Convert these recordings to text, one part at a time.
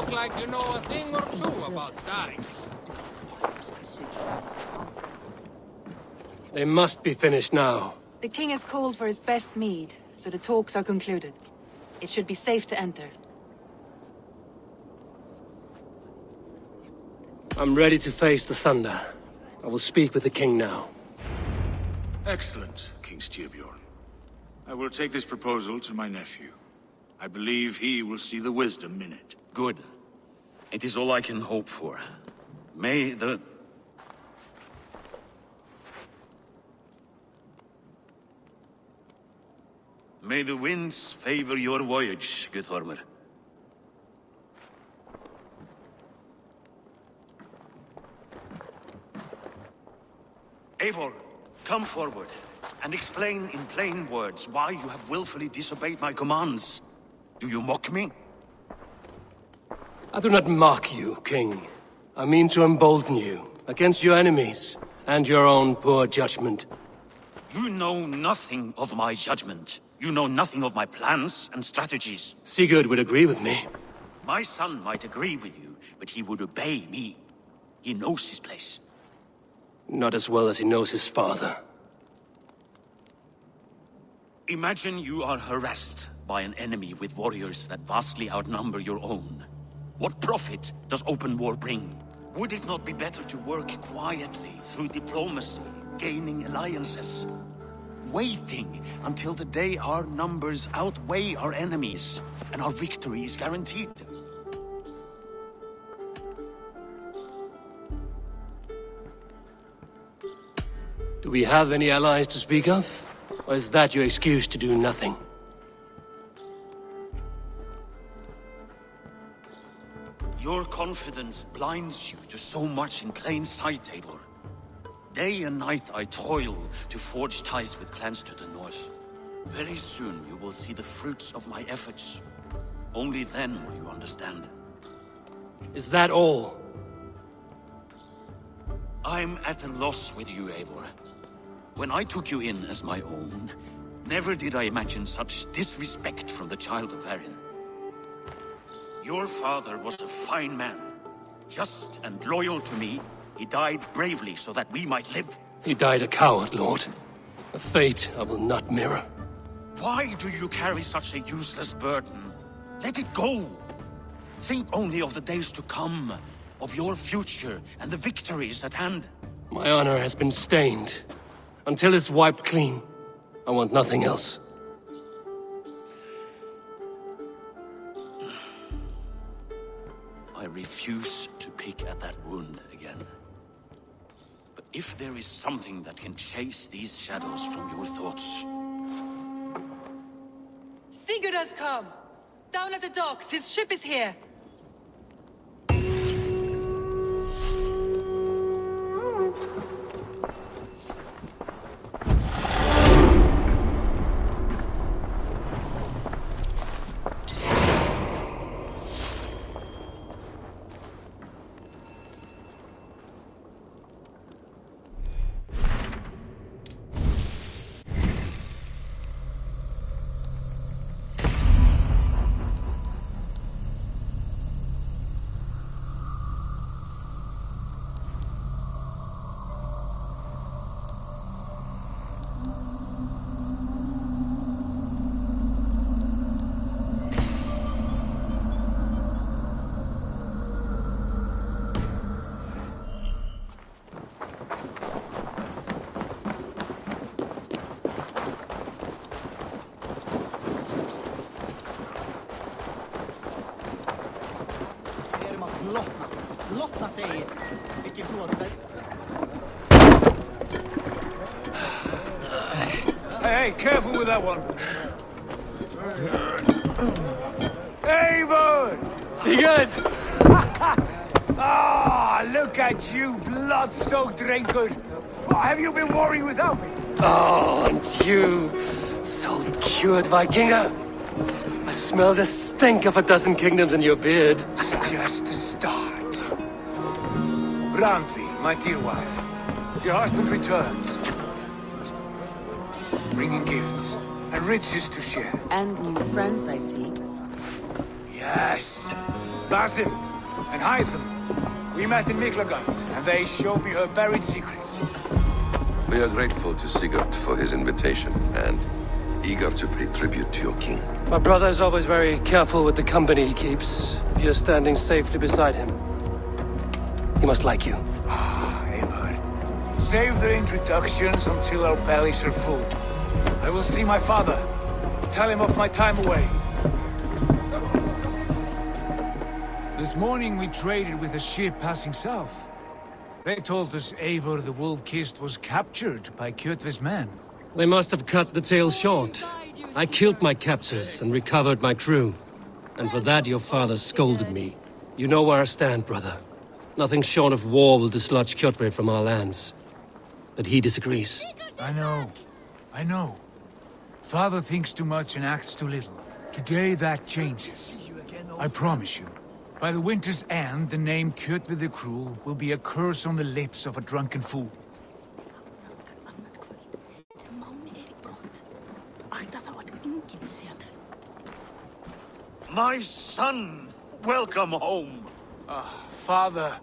look like you know a thing or two about dice. They must be finished now. The king has called for his best mead, so the talks are concluded. It should be safe to enter. I'm ready to face the thunder. I will speak with the king now. Excellent, King Styrbjorn. I will take this proposal to my nephew. I believe he will see the wisdom in it. Good. It is all I can hope for. May the winds favor your voyage, d.Hr. Eivor, come forward and explain in plain words why you have willfully disobeyed my commands. Do you mock me? I do not mock you, king. I mean to embolden you against your enemies and your own poor judgment. You know nothing of my judgment. You know nothing of my plans and strategies. Sigurd would agree with me. My son might agree with you, but he would obey me. He knows his place. Not as well as he knows his father. Imagine you are harassed by an enemy with warriors that vastly outnumber your own. What profit does open war bring? Would it not be better to work quietly through diplomacy, gaining alliances? Waiting until the day our numbers outweigh our enemies, and our victory is guaranteed. Do we have any allies to speak of? Or is that your excuse to do nothing? Your confidence blinds you to so much in plain sight, Eivor. Day and night I toil to forge ties with clans to the north. Very soon you will see the fruits of my efforts. Only then will you understand. Is that all? I'm at a loss with you, Eivor. When I took you in as my own, never did I imagine such disrespect from the child of Erin. Your father was a fine man, just and loyal to me. He died bravely so that we might live. He died a coward, Lord. A fate I will not mirror. Why do you carry such a useless burden? Let it go. Think only of the days to come, of your future and the victories at hand. My honor has been stained. Until it's wiped clean, I want nothing else. I refuse to pick at that wound again. But if there is something that can chase these shadows from your thoughts... Sigurd has come! Down at the docks, his ship is here! Hey, careful with that one. Eivor! Sigurd! Ah, look at you, blood-soaked raincoat. Have you been warring without me? Oh, and you, salt-cured Vikinger. I smell the stink of a dozen kingdoms in your beard. It's just the start. Randvi, my dear wife, your husband returns. Bringing gifts and riches to share. And new friends, I see. Yes. Basim, and Hytham. We met in Miklagard, and they showed me her buried secrets. We are grateful to Sigurd for his invitation, and eager to pay tribute to your king. My brother's always very careful with the company he keeps. If you're standing safely beside him, he must like you. Ah, Eivor. Save the introductions until our bellies are full. I will see my father. Tell him of my time away. This morning we traded with a ship passing south. They told us Eivor the Wolf-Kissed was captured by Kjotve's men. They must have cut the tale short. I killed my captors and recovered my crew. And for that your father scolded me. You know where I stand, brother. Nothing short of war will dislodge Kjotve from our lands. But he disagrees. I know. Father thinks too much and acts too little. Today that changes. I promise you. By the winter's end, the name Kjotve the Cruel will be a curse on the lips of a drunken fool. My son! Welcome home! Father.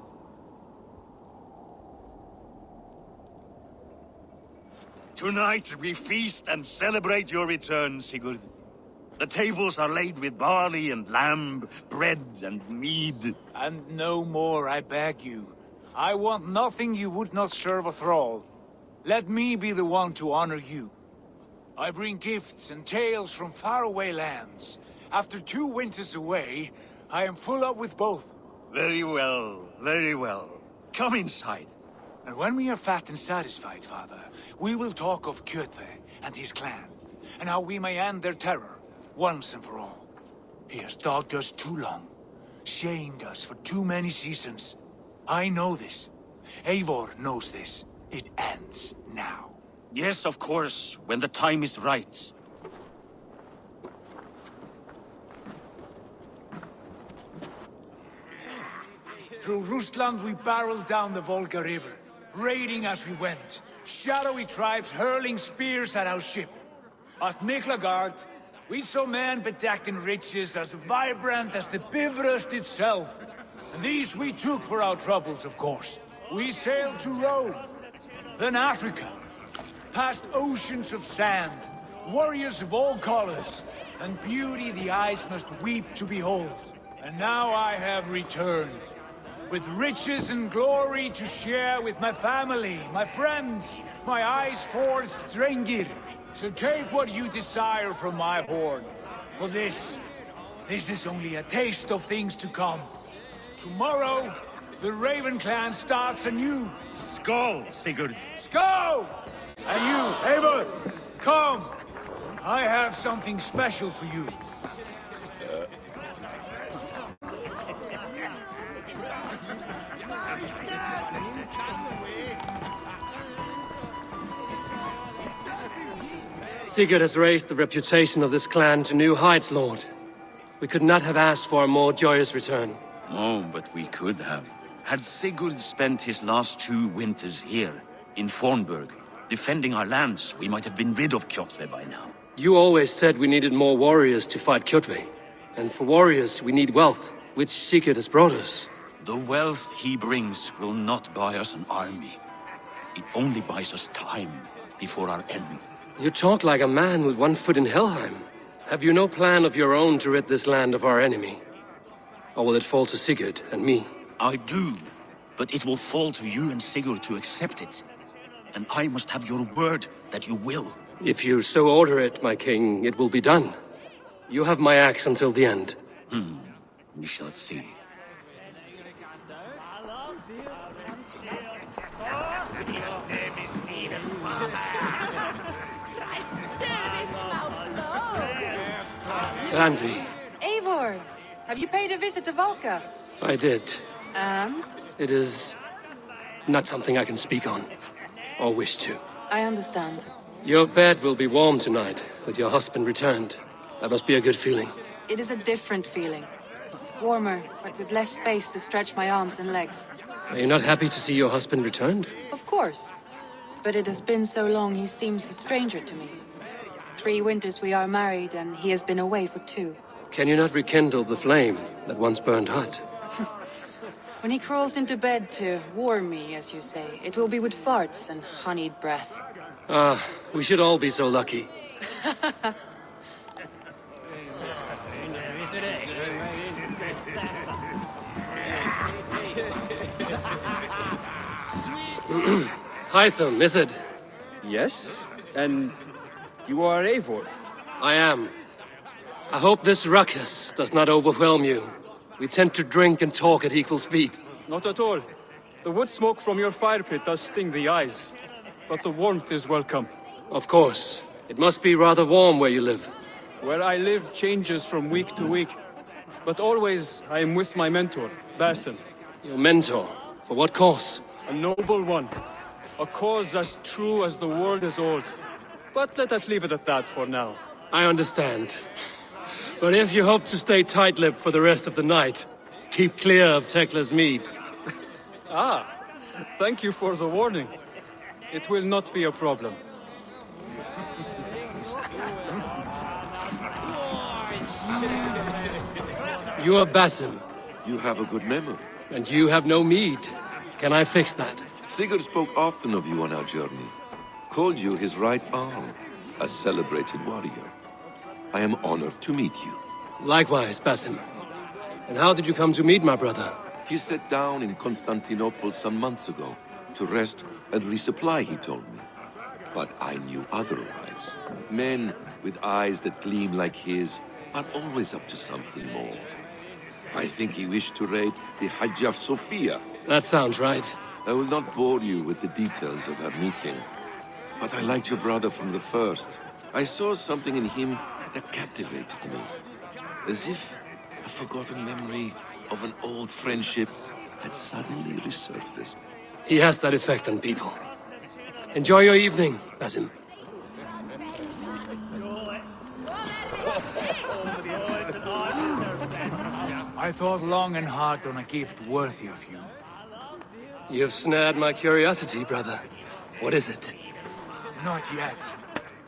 Tonight we feast and celebrate your return, Sigurd. The tables are laid with barley and lamb, bread and mead. And no more, I beg you. I want nothing you would not serve a thrall. Let me be the one to honor you. I bring gifts and tales from faraway lands. After 2 winters away, I am full up with both. Very well, very well. Come inside. And when we are fat and satisfied, Father, we will talk of Kjotve and his clan, and how we may end their terror, once and for all. He has dogged us too long, shamed us for too many seasons. I know this. Eivor knows this. It ends now. Yes, of course, when the time is right. Through Rusland we barreled down the Volga River, raiding as we went. Shadowy tribes hurling spears at our ship. At Miklagard, we saw men bedecked in riches as vibrant as the Bifrost itself. And these we took for our troubles, of course. We sailed to Rome, then Africa, past oceans of sand, warriors of all colors, and beauty the eyes must weep to behold. And now I have returned, with riches and glory to share with my family, my friends, my eyes-forged Strengir. So take what you desire from my hoard. For this is only a taste of things to come. Tomorrow, the Raven clan starts anew. Skål, Sigurd! Skål! And you, Eivor, come! I have something special for you. Sigurd has raised the reputation of this clan to new heights, Lord. We could not have asked for a more joyous return. Oh, but we could have. Had Sigurd spent his last 2 winters here, in Fornburg, defending our lands, we might have been rid of Kjotve by now. You always said we needed more warriors to fight Kjotve. And for warriors, we need wealth, which Sigurd has brought us. The wealth he brings will not buy us an army. It only buys us time before our end. You talk like a man with 1 foot in Helheim. Have you no plan of your own to rid this land of our enemy? Or will it fall to Sigurd and me? I do, but it will fall to you and Sigurd to accept it. And I must have your word that you will. If you so order it, my king, it will be done. You have my axe until the end. We shall see. Randvi. Eivor! Have you paid a visit to Valka? I did. And? It is not something I can speak on, or wish to. I understand. Your bed will be warm tonight, with your husband returned. That must be a good feeling. It is a different feeling. Warmer, but with less space to stretch my arms and legs. Are you not happy to see your husband returned? Of course. But it has been so long he seems a stranger to me. 3 winters we are married, and he has been away for 2. Can you not rekindle the flame that once burned hot? When he crawls into bed to warm me, as you say, it will be with farts and honeyed breath. Ah, we should all be so lucky. Hytham, is it? Yes? And you are Eivor? I am. I hope this ruckus does not overwhelm you. We tend to drink and talk at equal speed. Not at all. The wood smoke from your fire pit does sting the eyes, but the warmth is welcome. Of course. It must be rather warm where you live. Where I live changes from week to week, but always I am with my mentor, Basim. Your mentor? For what cause? A noble one. A cause as true as the world is old. But let us leave it at that for now. I understand. But if you hope to stay tight-lipped for the rest of the night, keep clear of Tekla's mead. Ah, thank you for the warning. It will not be a problem. You are Basim, You have a good memory. and you have no mead. Can I fix that? Sigurd spoke often of you on our journey. Called you his right arm, a celebrated warrior. I am honored to meet you. Likewise, Basim. And how did you come to meet my brother? He sat down in Constantinople some months ago to rest and resupply, he told me. But I knew otherwise. Men with eyes that gleam like his are always up to something more. I think he wished to raid the Hagia Sophia. That sounds right. I will not bore you with the details of our meeting. But I liked your brother from the first. I saw something in him that captivated me. As if a forgotten memory of an old friendship had suddenly resurfaced. He has that effect on people. Enjoy your evening, Basim. I thought long and hard on a gift worthy of you. You have snared my curiosity, brother. What is it? Not yet.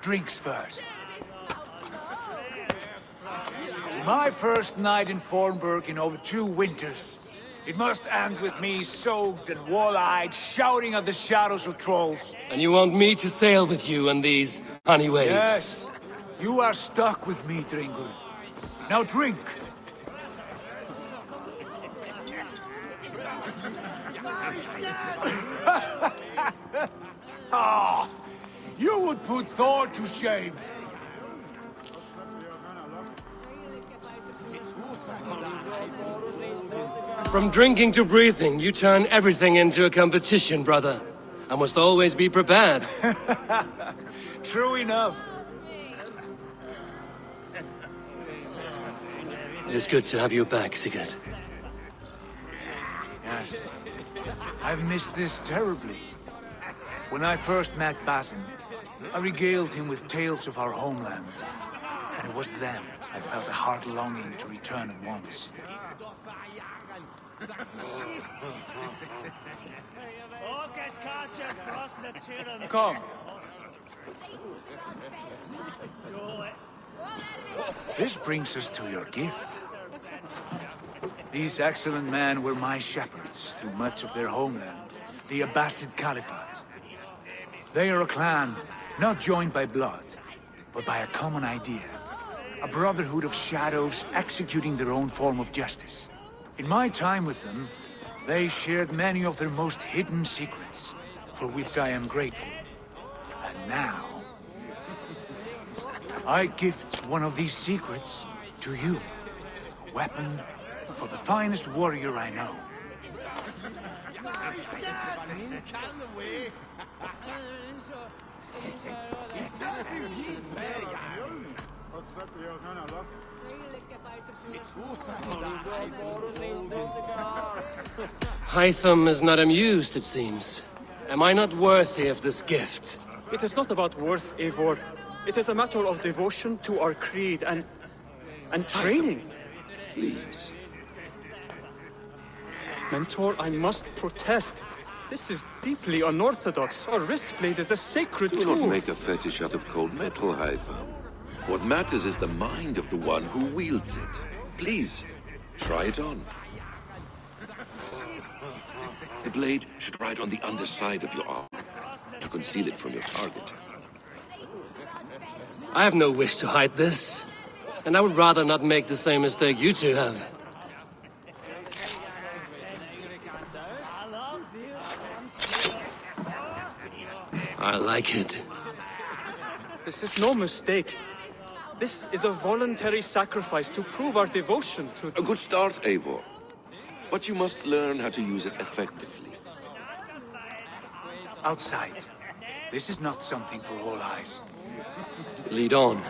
Drinks first. To my first night in Fornburg in over 2 winters. It must end with me soaked and wall-eyed, shouting at the shadows of trolls. And you want me to sail with you on these honey waves? Yes. You are stuck with me, Dringur. Now drink. Ah, you would put Thor to shame. From drinking to breathing, you turn everything into a competition, brother. I must always be prepared. True enough. It is good to have you back, Sigurd. Yes. I've missed this terribly. When I first met Basim, I regaled him with tales of our homeland. And it was then I felt a heart longing to return at once. Come. This brings us to your gift. These excellent men were my shepherds through much of their homeland, the Abbasid Caliphate. They are a clan, not joined by blood, but by a common idea. A brotherhood of shadows executing their own form of justice. In my time with them, they shared many of their most hidden secrets, for which I am grateful. And now, I gift one of these secrets to you. A weapon for the finest warrior I know. Hytham is not amused, it seems. Am I not worthy of this gift? It is not about worth, Eivor. It is a matter of devotion to our creed and training. Please. Mentor, I must protest. This is deeply unorthodox. Our wrist blade is a sacred Do tool. not make a fetish out of cold metal, Hytham. What matters is the mind of the one who wields it. Please, try it on. The blade should ride on the underside of your arm to conceal it from your target. I have no wish to hide this, and I would rather not make the same mistake you two have. I like it. This is no mistake. This is a voluntary sacrifice to prove our devotion to... A good start, Eivor. But you must learn how to use it effectively. Outside. This is not something for all eyes. Lead on.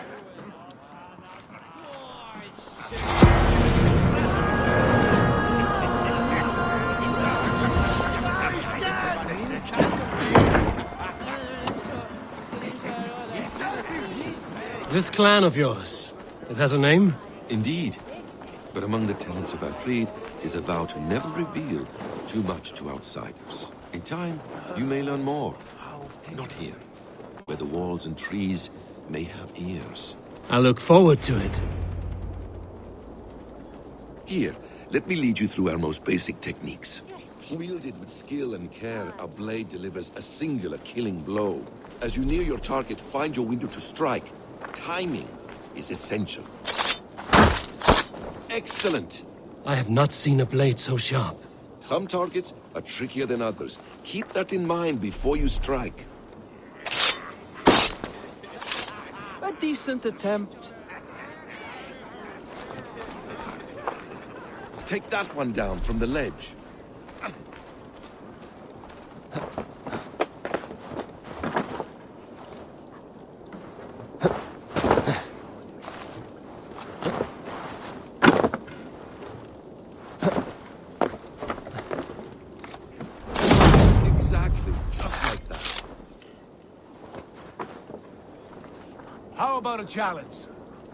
This clan of yours, it has a name? Indeed. But among the tenets of our creed is a vow to never reveal too much to outsiders. In time, you may learn more. Not here, where the walls and trees may have ears. I look forward to it. Here, let me lead you through our most basic techniques. Wielded with skill and care, a blade delivers a singular killing blow. As you near your target, find your window to strike. Timing is essential. Excellent! I have not seen a blade so sharp. Some targets are trickier than others. Keep that in mind before you strike. A decent attempt. Take that one down from the ledge. How about a challenge?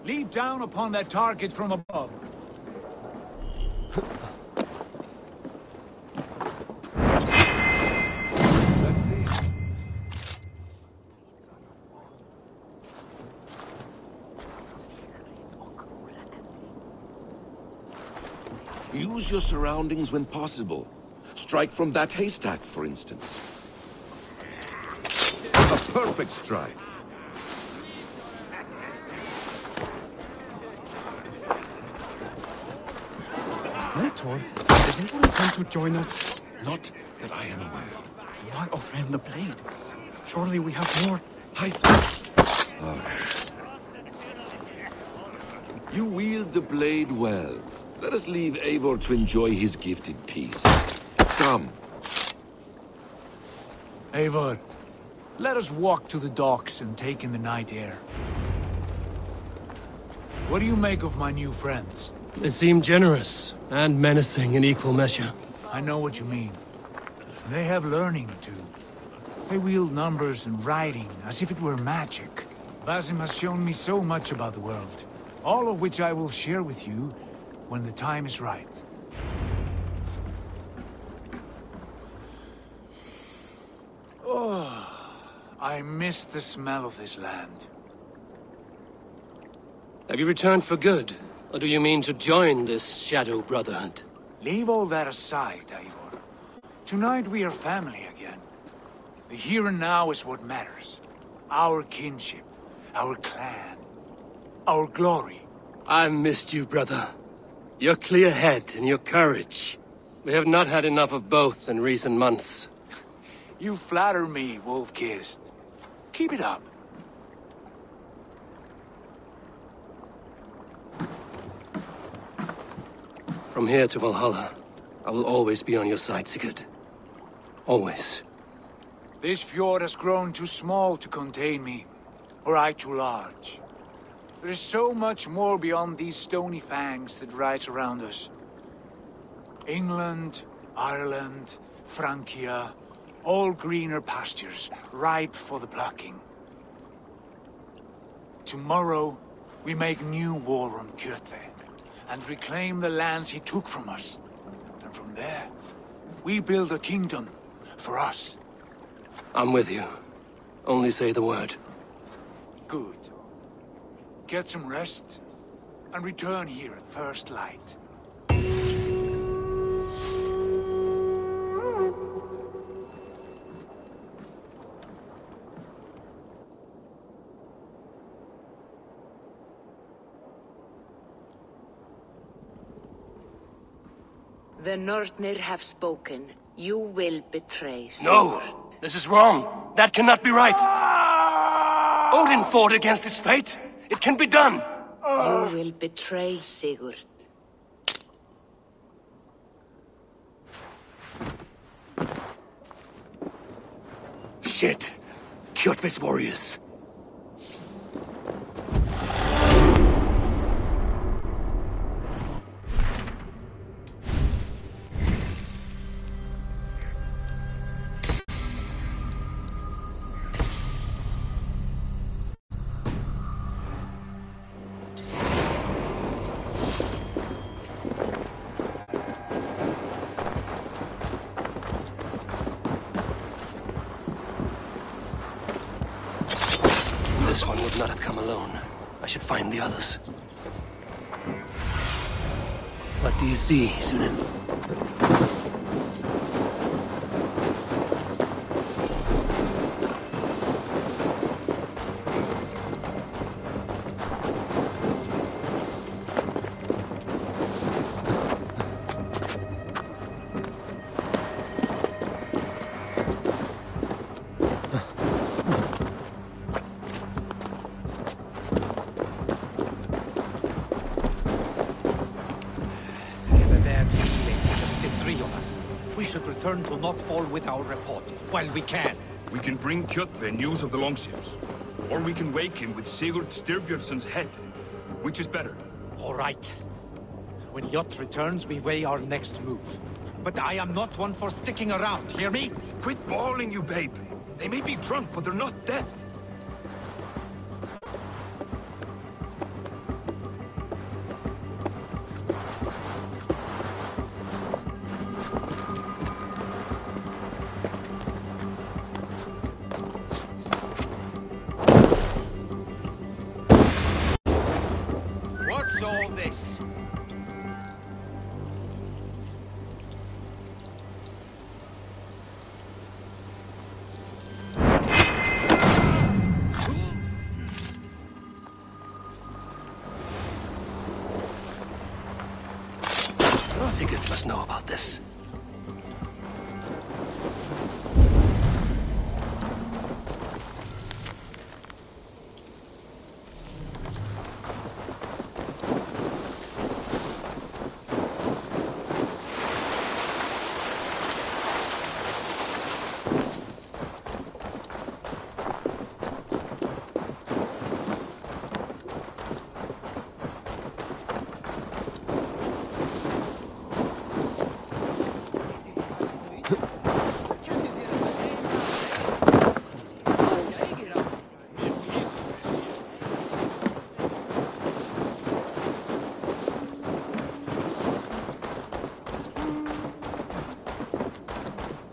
Leap down upon that target from above. Let's see. Use your surroundings when possible. Strike from that haystack, for instance. A perfect strike. Mentor, is anyone come to join us? Not that I am aware. Why offer him the blade? Surely we have more. You wield the blade well. Let us leave Eivor to enjoy his gift in peace. Come. Eivor, let us walk to the docks and take in the night air. What do you make of my new friends? They seem generous and menacing in equal measure. I know what you mean. They have learning, too. They wield numbers and writing as if it were magic. Basim has shown me so much about the world, all of which I will share with you when the time is right. Oh, I miss the smell of this land. Have you returned for good? Or do you mean to join this Shadow Brotherhood? Leave all that aside, Eivor. Tonight we are family again. The here and now is what matters. Our kinship, our clan, our glory. I've missed you, brother. Your clear head and your courage. We have not had enough of both in recent months. You flatter me, Wolf-Kissed. Keep it up. From here to Valhalla, I will always be on your side, Sigurd. Always. This fjord has grown too small to contain me, or I too large. There is so much more beyond these stony fangs that rise around us. England, Ireland, Francia, all greener pastures, ripe for the plucking. Tomorrow, we make new war on Kjotve, and reclaim the lands he took from us. And from there, we build a kingdom for us. I'm with you. Only say the word. Good. get some rest, and return here at first light. The Northnir have spoken. You will betray Sigurd. No! This is wrong! That cannot be right! Odin fought against his fate! It can be done! You will betray Sigurd. Shit! Kjotve's warriors! This one would not have come alone. I should find the others. What do you see, Sunan? Return to not fall with our report, while we can. We can bring Kjotve news of the longships. Or we can wake him with Sigurd Styrbjörnsson's head. Which is better? All right. When Jot returns, we weigh our next move. But I am not one for sticking around, hear me? Quit bawling, you babe. They may be drunk, but they're not dead. What's all this? Sigurd must know about this.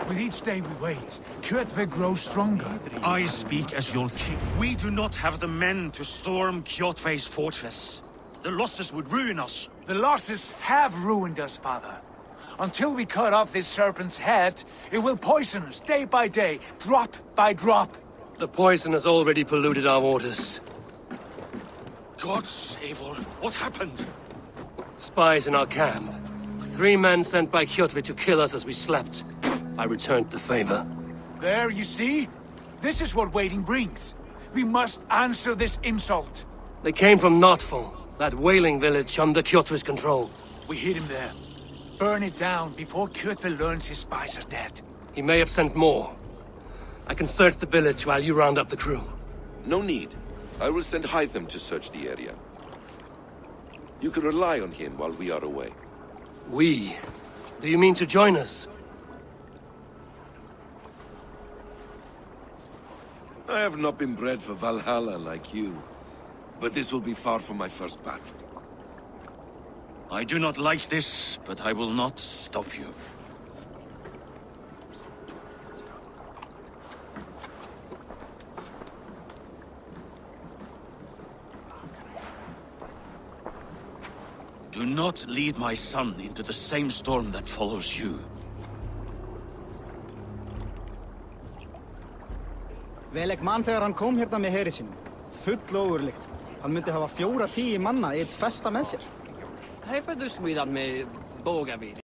With each day we wait, Kjotve grows stronger. I speak as your king. We do not have the men to storm Kjotve's fortress. The losses would ruin us. The losses have ruined us, father. Until we cut off this serpent's head, it will poison us day by day, drop by drop. The poison has already polluted our waters. Gods, Eivor, what happened? Spies in our camp. 3 men sent by Kjotve to kill us as we slept. I returned the favor. There, you see? This is what waiting brings. We must answer this insult. They came from Notful, that whaling village under Kjotve's control. We hid him there. Burn it down before Kjotve learns his spies are dead. He may have sent more. I can search the village while you round up the crew. No need. I will send Hytham to search the area. You can rely on him while we are away. We? Do you mean to join us? I have not been bred for Valhalla like you, but this will be far from my first battle. I do not like this, but I will not stop you. Do not lead my son into the same storm that follows you. Vel ek man þegar hann kom hérna með heri sínum. Full ógurlegt. Hann myndi hafa 4-10 manna í eitt festa með sér. Hefur þú smíðað með bógavír?